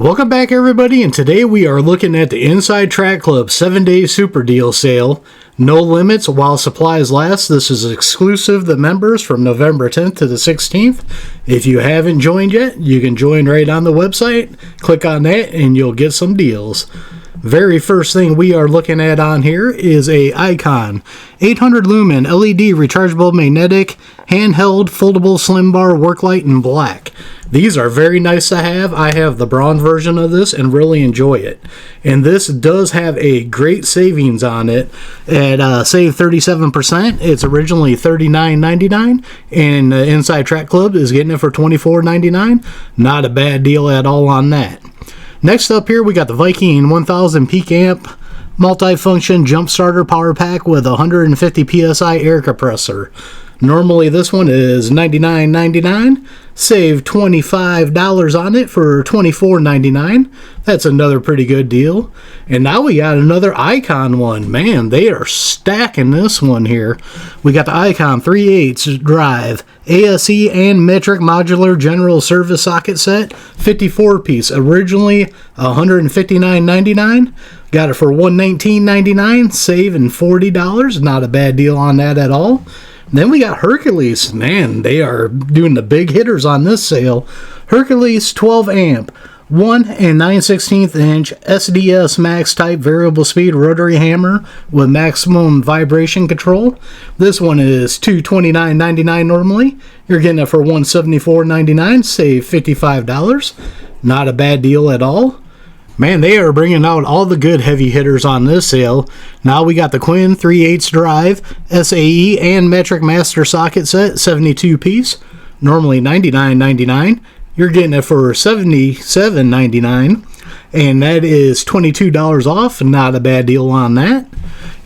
Welcome back everybody, and today we are looking at the Inside Track Club 7-day super deal sale. No limits while supplies last. This is exclusive to members from November 10th to the 16th. If you haven't joined yet, you can join right on the website. Click on that and you'll get some deals. Very first thing we are looking at on here is a Icon 800 lumen LED rechargeable magnetic handheld foldable slim bar work light in black. These are very nice to have. I have the bronze version of this and really enjoy it. And this does have a great savings on it at save 37%. It's originally $39.99 and the Inside Track Club is getting it for $24.99. Not a bad deal at all on that. Next up here we got the Viking 1000 peak amp multi-function jump starter power pack with 150 psi air compressor. Normally this one is $99.99. Save $25 on it for $24.99. That's another pretty good deal. And now we got another Icon one. Man, they are stacking this one here. We got the Icon 3/8 drive ASE and metric modular general service socket set, 54 piece. Originally $159.99. Got it for $119.99, saving $40. Not a bad deal on that at all. Then we got Hercules. Man, they are doing the big hitters on this sale. Hercules 12 amp, 1 9/16 inch SDS max type variable speed rotary hammer with maximum vibration control. This one is $229.99 normally. You're getting it for $174.99, save $55. Not a bad deal at all. Man, they are bringing out all the good heavy hitters on this sale. Now we got the Quinn 3/8 drive, SAE and metric master socket set, 72 piece. Normally $99.99. You're getting it for $77.99. And that is $22 off. Not a bad deal on that.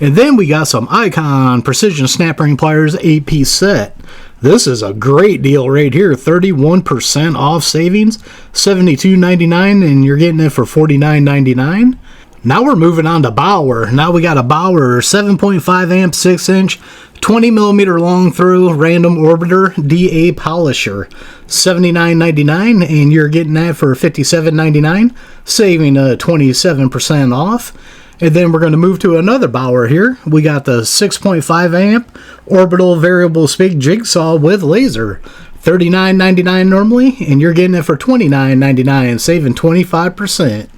And then we got some Icon precision snap ring pliers 8-piece set. This is a great deal right here. 31% off savings, $72.99, and you're getting it for $49.99. Now we're moving on to Bauer. Now we got a Bauer 7.5 amp 6 inch 20 millimeter long throw random orbiter DA polisher, $79.99, and you're getting that for $57.99, saving 27% off. And then we're going to move to another Bauer here. We got the 6.5 amp orbital variable speed jigsaw with laser, $39.99 normally, and you're getting it for $29.99, saving 25%.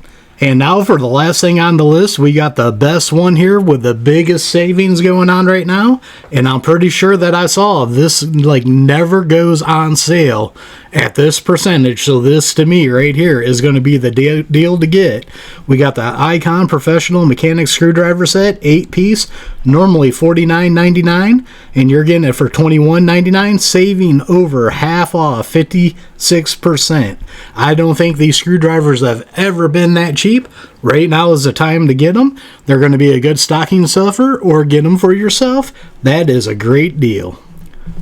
And now for the last thing on the list, we got the best one here with the biggest savings going on right now. And I'm pretty sure that I saw this like never goes on sale at this percentage. So this to me right here is going to be the deal to get. We got the Icon professional mechanic screwdriver set, 8-piece, normally $49.99, and you're getting it for $21.99, saving over half off, 56%. I don't think these screwdrivers have ever been that cheap. Right now is the time to get them. They're going to be a good stocking stuffer, or get them for yourself. That is a great deal.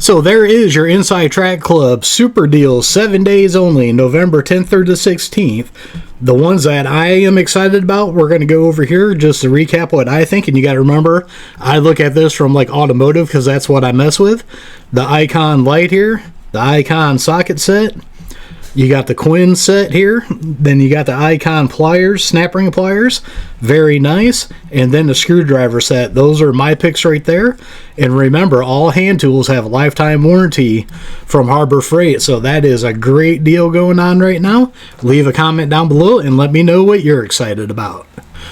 So there is your Inside Track Club super deals, 7 days only, November 10th through the 16th. The ones that I am excited about, we're going to go over here just to recap what I think. And you got to remember, I look at this from like automotive because that's what I mess with. The Icon light here, the Icon socket set. You got the Quinn set here, then you got the Icon pliers, snap ring pliers, very nice, and then the screwdriver set. Those are my picks right there. And remember, all hand tools have a lifetime warranty from Harbor Freight, so that is a great deal going on right now. Leave a comment down below and let me know what you're excited about.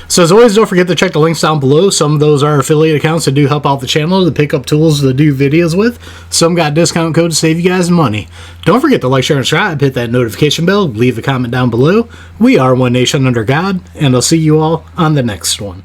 So as always, don't forget to check the links down below. Some of those are affiliate accounts that do help out the channel to pick up tools to do videos with. Some got discount codes to save you guys money. Don't forget to like, share, and subscribe. Hit that notification bell. Leave a comment down below. We are one nation under God, and I'll see you all on the next one.